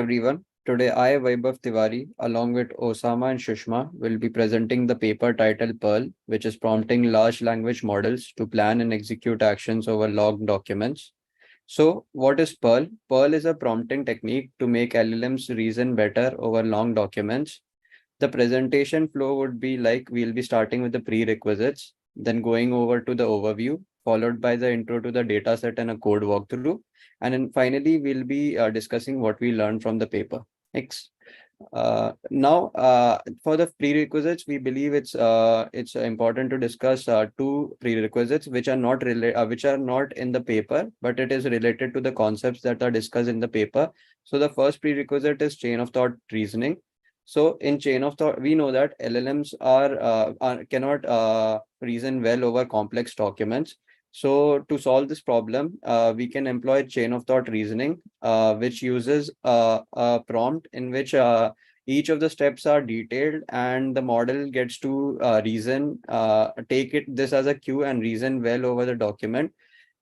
everyone. Today, I, Vaibhav Tiwari, along with Osama and Shushma, will be presenting the paper titled Pearl, which is prompting large language models to plan and execute actions over logged documents. So, what is Pearl? Pearl is a prompting technique to make LLMs reason better over long documents. The presentation flow would be like we'll be starting with the prerequisites, then going over to the overview, followed by the intro to the data set and a code walkthrough. And then finally, we'll be discussing what we learned from the paper. Next. Now, for the prerequisites, we believe it's important to discuss two prerequisites which are not in the paper, but it is related to the concepts that are discussed in the paper. So the first prerequisite is chain of thought reasoning. So in chain of thought, we know that LLMs cannot reason well over complex documents. So to solve this problem, we can employ chain of thought reasoning, which uses a prompt in which each of the steps are detailed and the model gets to take this as a cue and reason well over the document.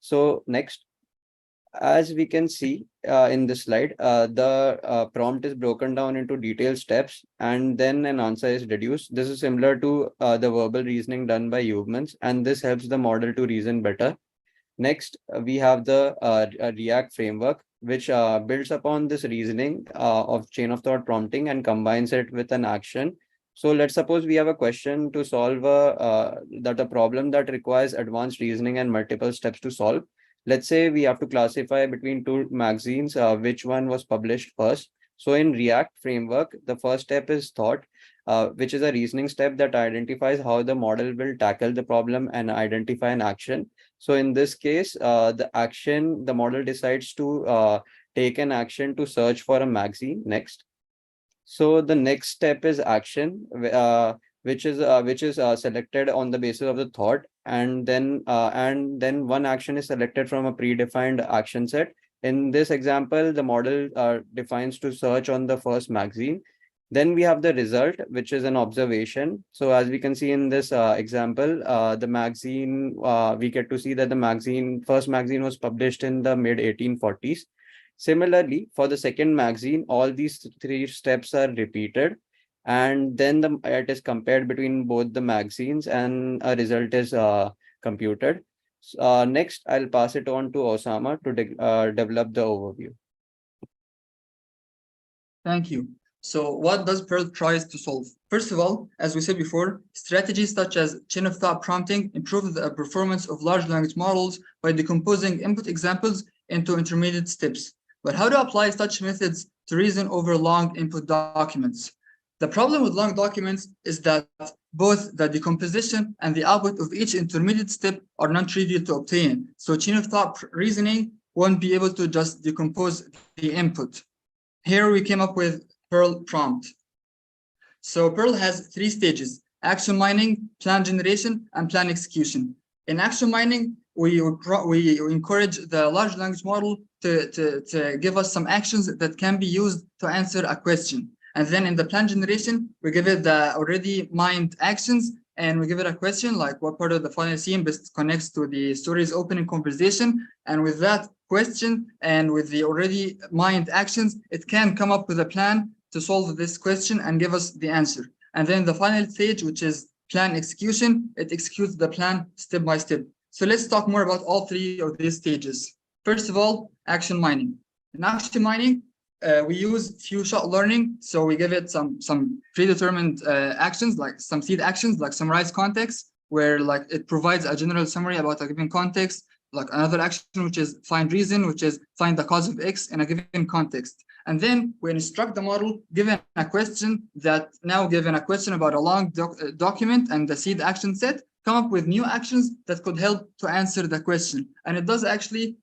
So next, as we can see in this slide, the prompt is broken down into detailed steps and then an answer is deduced. This is similar to the verbal reasoning done by humans, and this helps the model to reason better. Next, we have the React framework, which builds upon this reasoning of chain of thought prompting and combines it with an action. So let's suppose we have a question to solve a problem that requires advanced reasoning and multiple steps to solve. Let's say we have to classify between two magazines, which one was published first. So in React framework, the first step is thought, which is a reasoning step that identifies how the model will tackle the problem and identify an action. So in this case, the model decides to take an action to search for a magazine next. So the next step is action, which is selected on the basis of the thought, and then one action is selected from a predefined action set. In this example, the model defines to search on the first magazine. Then we have the result, which is an observation. So as we can see in this example, the magazine, we get to see that the first magazine was published in the mid 1840s. Similarly, for the second magazine, all these three steps are repeated, and then it is compared between both the magazines, and a result is computed. Next, I'll pass it on to Osama to develop the overview. Thank you. So what does Perl tries to solve? First of all, as we said before, strategies such as chain of thought prompting improve the performance of large language models by decomposing input examples into intermediate steps. But how to apply such methods to reason over long input documents? The problem with long documents is that both the decomposition and the output of each intermediate step are non-trivial to obtain. So chain of thought reasoning won't be able to just decompose the input. Here we came up with Perl prompt. So Perl has three stages: action mining, plan generation, and plan execution. In action mining, we encourage the large language model to give us some actions that can be used to answer a question. And then in the plan generation, we give it the already mined actions, and we give it a question like what part of the final scene best connects to the story's opening conversation. And with that question and with the already mined actions, it can come up with a plan to solve this question and give us the answer. And then the final stage, which is plan execution, it executes the plan step by step. So let's talk more about all three of these stages. First of all, action mining. In action mining, we use few shot learning. So we give it some predetermined actions, like some seed actions, like summarize context, where like it provides a general summary about a given context, like another action, which is find reason, which is find the cause of X in a given context. And then we instruct the model, given a question about a long document and the seed action set, come up with new actions that could help to answer the question. And it does actually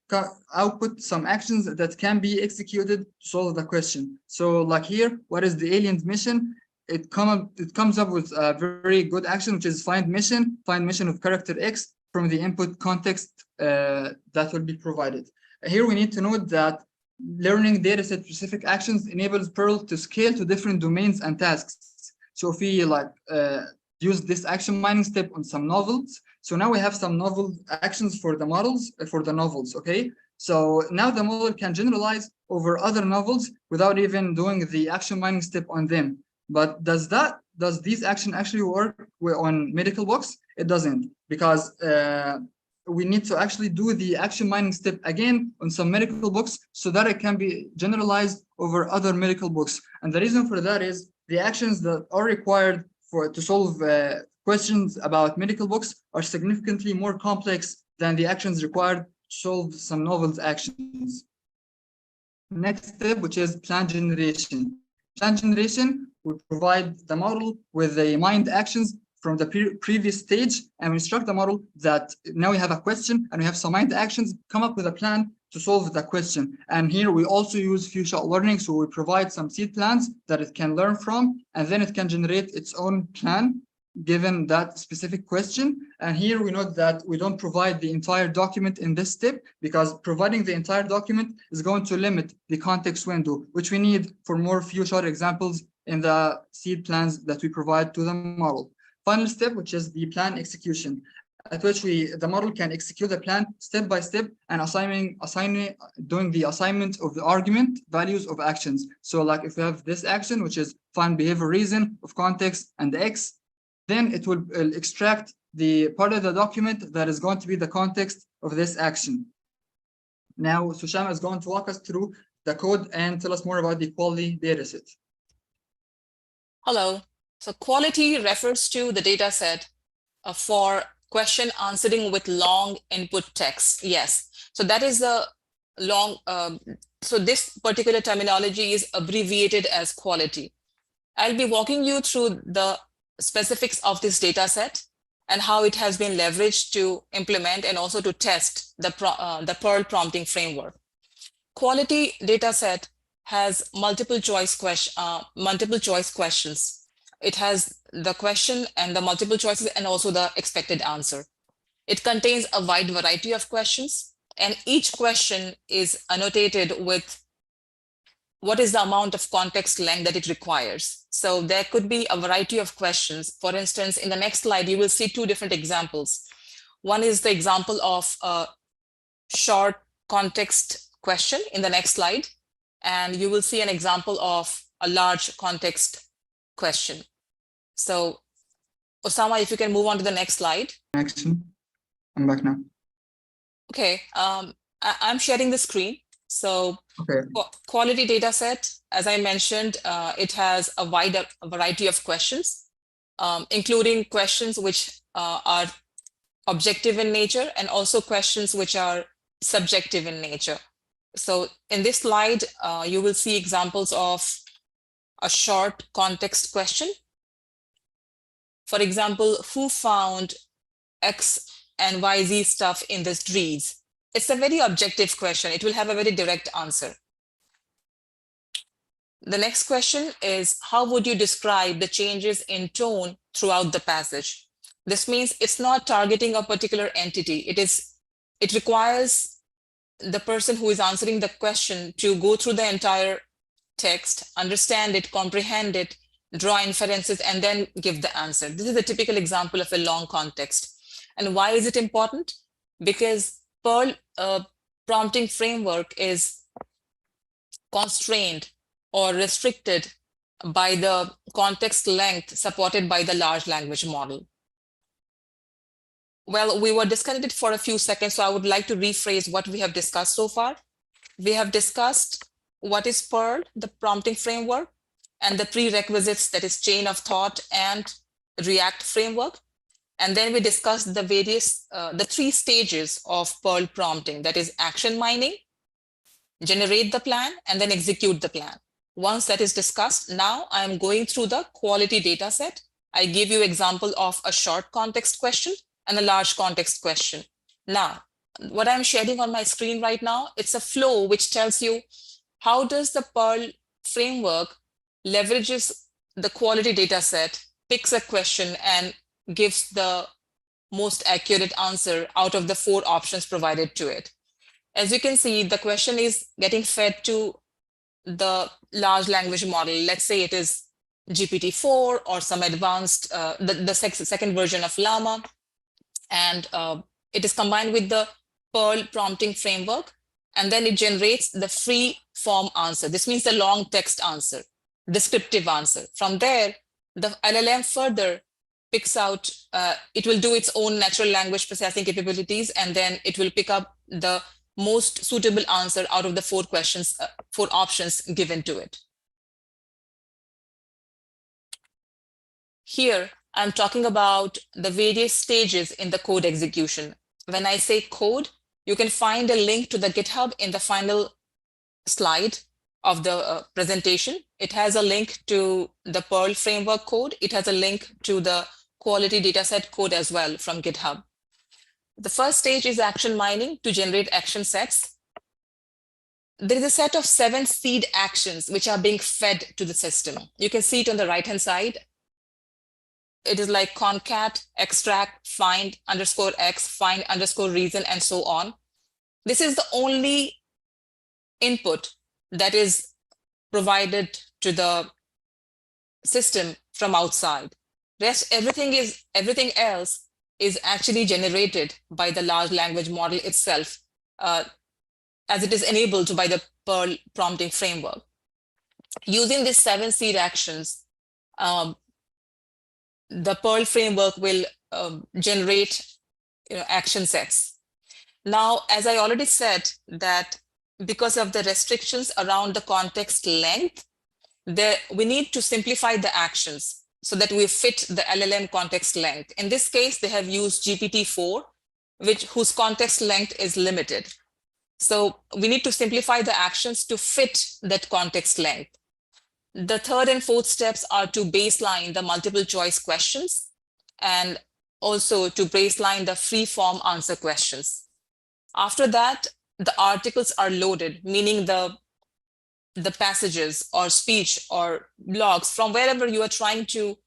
output some actions that can be executed to solve the question. So like here, what is the alien's mission? It comes up with a very good action, which is find mission of character X from the input context that will be provided. Here we need to note that learning dataset specific actions enables Perl to scale to different domains and tasks. So if we use this action mining step on some novels, so now we have some novel actions for the models, for the novels, okay? So now the model can generalize over other novels without even doing the action mining step on them. But does these action actually work on medical books? It doesn't, because we need to actually do the action mining step again on some medical books so that it can be generalized over other medical books. And the reason for that is the actions that are required to solve questions about medical books are significantly more complex than the actions required to solve some novels actions. Next step, which is plan generation. Plan generation will provide the model with the mined actions from the previous stage, and we instruct the model that now we have a question and we have some mined actions, come up with a plan to solve the question. And here we also use few shot learning, so we provide some seed plans that it can learn from, and then it can generate its own plan given that specific question. And here we note that we don't provide the entire document in this step, because providing the entire document is going to limit the context window, which we need for more few shot examples in the seed plans that we provide to the model. Final step, which is the plan execution, at which the model can execute the plan step by step and doing the assignment of the argument values of actions. So like if we have this action, which is find behavior reason of context and X, then it will extract the part of the document that is going to be the context of this action. Now, Shuohang is going to walk us through the code and tell us more about the quality dataset. Hello. So quality refers to the data set for question answering with long input text. Yes. So that is the long, so this particular terminology is abbreviated as quality. I'll be walking you through the specifics of this data set and how it has been leveraged to implement and also to test the Perl prompting framework. Quality data set has multiple choice questions. It has the question and the multiple choices and also the expected answer. It contains a wide variety of questions, and each question is annotated with what is the amount of context length that it requires. So there could be a variety of questions. For instance, in the next slide, you will see two different examples. One is the example of a short context question in the next slide, and you will see an example of a large context question. So Osama, if you can move on to the next slide. Action. I'm back now. Okay, I'm sharing the screen. So okay. Quality data set, as I mentioned, it has a wide variety of questions, including questions which are objective in nature and also questions which are subjective in nature. So in this slide, you will see examples of a short context question. For example, who found X and YZ stuff in the streets? It's a very objective question. It will have a very direct answer. The next question is, how would you describe the changes in tone throughout the passage? This means it's not targeting a particular entity. It requires the person who is answering the question to go through the entire text, understand it, comprehend it, draw inferences, and then give the answer. This is a typical example of a long context. And why is it important? Because Perl prompting framework is constrained or restricted by the context length supported by the large language model. Well, we were disconnected for a few seconds, so I would like to rephrase what we have discussed so far. We have discussed what is Perl, the prompting framework, and the prerequisites, that is chain of thought and React framework. And then we discussed the the three stages of Perl prompting, that is action mining, generate the plan, and then execute the plan. Once that is discussed, now I'm going through the quality data set. I give you example of a short context question and a large context question. Now, what I'm sharing on my screen right now, it's a flow which tells you how does the Perl framework leverages the quality data set, picks a question, and gives the most accurate answer out of the 4 options provided to it. As you can see, the question is getting fed to the large language model. Let's say it is GPT-4 or some advanced, the second version of Llama. And it is combined with the Perl prompting framework. and then it generates the free form answer. This means the long text answer, descriptive answer. From there, the LLM further picks out, it will do its own natural language processing capabilities, and then it will pick up the most suitable answer out of the 4 questions, 4 options given to it. Here, I'm talking about the various stages in the code execution. When I say code, you can find a link to the GitHub in the final slide of the presentation. It has a link to the Perl framework code. It has a link to the quality dataset code as well from GitHub. The first stage is action mining to generate action sets. There is a set of 7 seed actions which are being fed to the system. You can see it on the right-hand side. It is like concat, extract, find underscore x, find underscore reason, and so on. This is the only input that is provided to the system from outside. Everything else is actually generated by the large language model itself, as it is enabled by the Perl prompting framework. Using these 7 seed actions, the Perl framework will generate action sets. Now, as I already said, that because of the restrictions around the context length, we need to simplify the actions so that we fit the LLM context length. In this case, they have used GPT-4, whose context length is limited. So we need to simplify the actions to fit that context length. The 3rd and 4th steps are to baseline the multiple choice questions and also to baseline the free form answer questions. After that, the articles are loaded, meaning the passages or speech or blogs from wherever you are trying to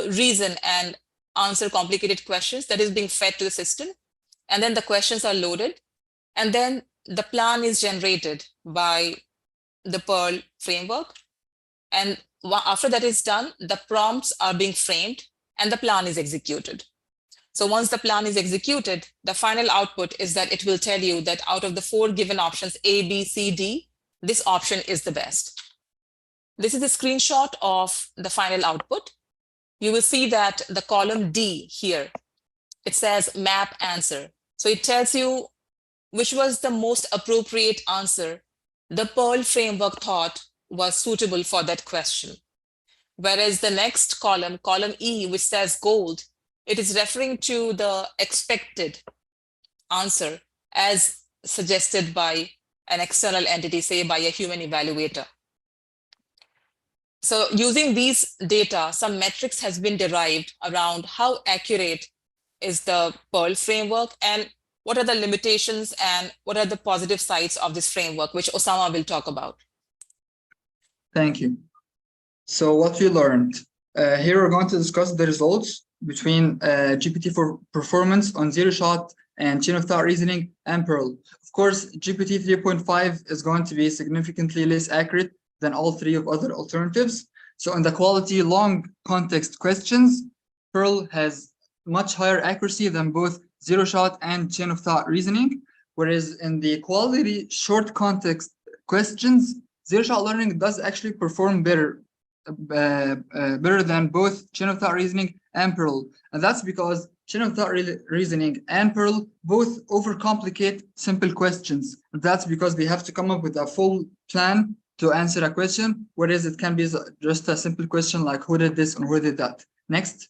reason and answer complicated questions, that is being fed to the system. And then the questions are loaded. And then the plan is generated by the Perl framework. And after that is done, the prompts are being framed and the plan is executed. So once the plan is executed, the final output is that it will tell you that out of the 4 given options, A, B, C, D, this option is the best. This is a screenshot of the final output. You will see that the column D here, it says map answer. So it tells you which was the most appropriate answer the Perl framework thought was suitable for that question. Whereas the next column, column E, which says gold, it is referring to the expected answer as suggested by an external entity, say by a human evaluator. So using these data, some metrics has been derived around how accurate is the Perl framework and what are the limitations and what are the positive sides of this framework, which Osama will talk about. Thank you. So what we learned, here we're going to discuss the results between GPT-4 performance on zero-shot and chain of thought reasoning and Perl. Of course, GPT 3.5 is going to be significantly less accurate than all 3 of other alternatives. So in the quality long context questions, Perl has much higher accuracy than both zero-shot and chain of thought reasoning, whereas in the quality short context questions, zero-shot learning does actually perform better than both chain of thought reasoning and Perl. And that's because chain of thought reasoning and Perl both overcomplicate simple questions. That's because they have to come up with a full plan to answer a question, whereas it can be just a simple question like who did this and who did that. Next.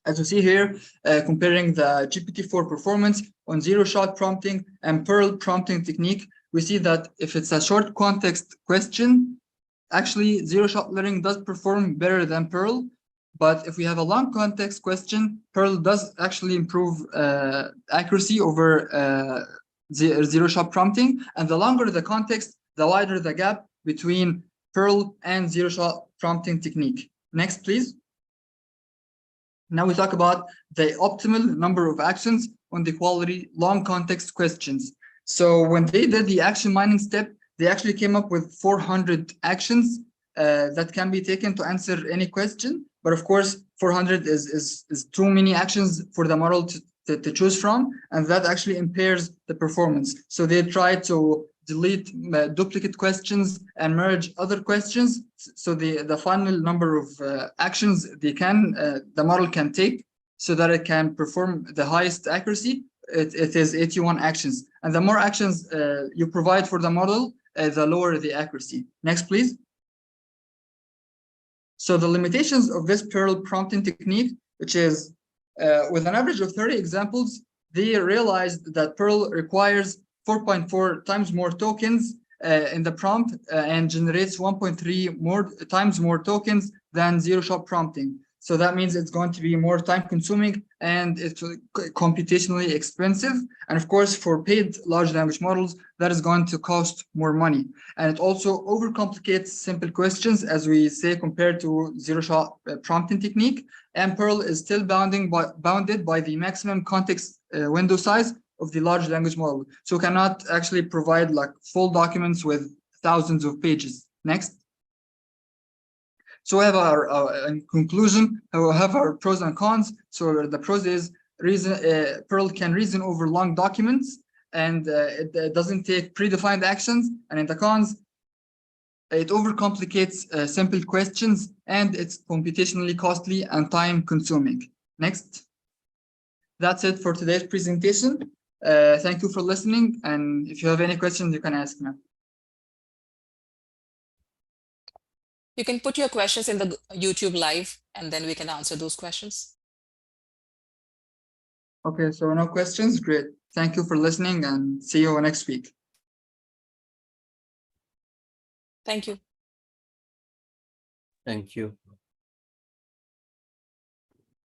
As you see here, comparing the GPT-4 performance on zero-shot prompting and Perl prompting technique, we see that if it's a short context question, actually zero-shot learning does perform better than Perl. But if we have a long context question, Perl does actually improve accuracy over zero-shot prompting. And the longer the context, the wider the gap between Perl and zero-shot prompting technique. Next, please. Now we talk about the optimal number of actions on the quality long context questions. So when they did the action mining step, they actually came up with 400 actions that can be taken to answer any question. But of course, 400 is too many actions for the model to choose from, and that actually impairs the performance. So they try to delete duplicate questions and merge other questions. So the final number of actions the model can take so that it can perform the highest accuracy, it is 81 actions. And the more actions you provide for the model, the lower the accuracy. Next, please. So the limitations of this Perl prompting technique, which is with an average of 30 examples, they realized that Perl requires 4.4 times more tokens in the prompt and generates 1.3 times more tokens than zero-shot prompting. So that means it's going to be more time-consuming and it's computationally expensive. And of course, for paid large language models, that is going to cost more money. And it also overcomplicates simple questions, as we say, compared to zero-shot prompting technique. And Perl is still bounded by the maximum context window size of the large language model. So cannot actually provide like full documents with thousands of pages. Next. So we have our in conclusion, we have our pros and cons. So the pros is Perl can reason over long documents, and it doesn't take predefined actions. And in the cons, it overcomplicates simple questions, and it's computationally costly and time consuming. Next. That's it for today's presentation. Thank you for listening. And if you have any questions, you can ask me. You can put your questions in the YouTube live, and then we can answer those questions. Okay, so no questions. Great. Thank you for listening, and see you next week. Thank you. Thank you.